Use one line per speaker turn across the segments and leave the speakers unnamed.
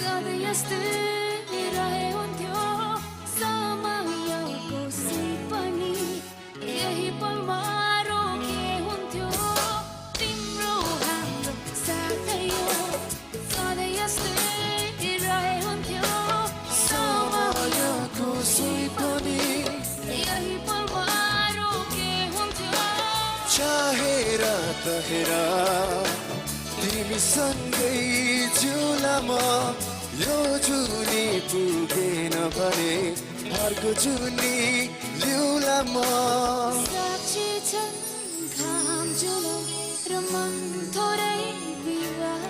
सधैँ यस्तै रहे हुन्थ्यो समयको सुई पनि यही पलमा रोके हुन्थ्यो तिम्रो हाम्रो साथै हो सधैँ यस्तै रहे हुन्थ्यो
समयको सुई पनि
यही पलमा रोके हुन्थ्यो
चाहेर तहेर तिमीसँगै जिउला म यो जुनी पुगेन भने अर्को जुनी लिउला म
साक्षी छन् घाम जुलो र मन थोरै विवाह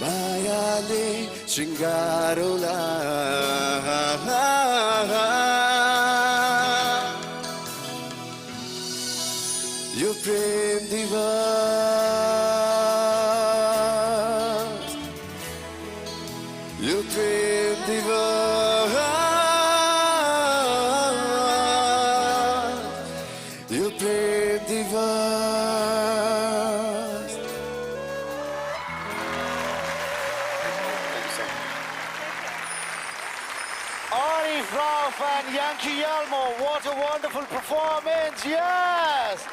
मायाले शृङ्गारौला यो प्रेम दिवस यो प्रेम दिवस यो प्रेम दिवस
Arif, Rauf and Yankee Yolmo, what a wonderful performance, yes!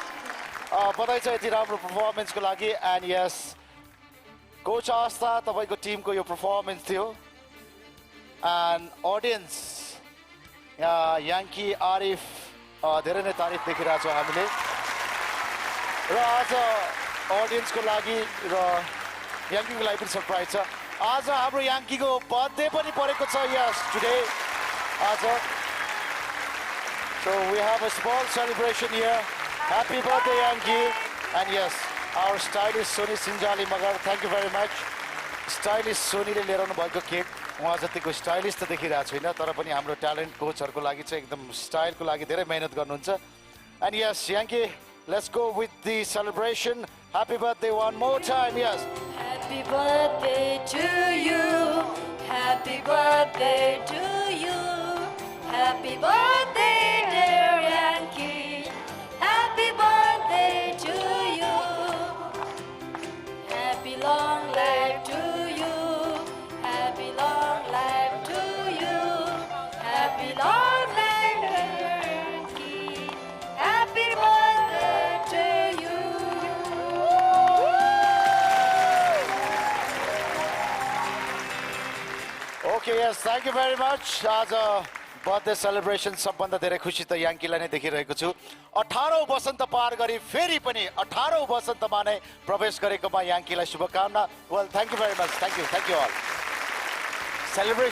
बधाई छ यति राम्रो पर्फर्मेन्सको लागि एन्ड यस कोच आस्था तपाईँको टिमको यो पर्फर्मेन्स थियो एन्ड अडियन्स यहाँ याङ्की आरिफ धेरै नै तारिफ देखिरहेको छौँ हामीले र आज अडियन्सको लागि र याङ्कीको लागि पनि सरप्राइज छ आज हाम्रो याङ्कीको बर्थडे पनि परेको छ यस टुडे आज so we have a small celebration here Happy birthday, Yankee. And yes, our stylist Soni Sinjali Magar, thank you very much. Stylist Soni ले लिएर आउनु भएको केक उहाँ जतिको स्टाइलिस्ट त देखिरहेको छैन तर पनि हाम्रो ट्यालेन्ट कोचहरुको लागि चाहिँ एकदम स्टाइलको लागि धेरै मेहनत गर्नुहुन्छ And yes, Yankee, let's go with the celebration. Happy birthday one more time, yes.
Happy birthday to you. Happy birthday to you. Happy birthday, dear Yankee. Happy birthday to you. Happy long life to you. Happy long life to you. Happy long life, dear Yankee. Happy birthday to you.
Okay, yes, thank you very much. आज birthday celebration सबभन्दा धेरै खुसी त याङ्कीलाई नै देखिरहेको छु 18औं वसन्त पार गरी फेरि पनि 18औं वसन्तमा नै प्रवेश गरेकोमा याङ्कीलाई शुभकामना well thank you very much thank you all celebration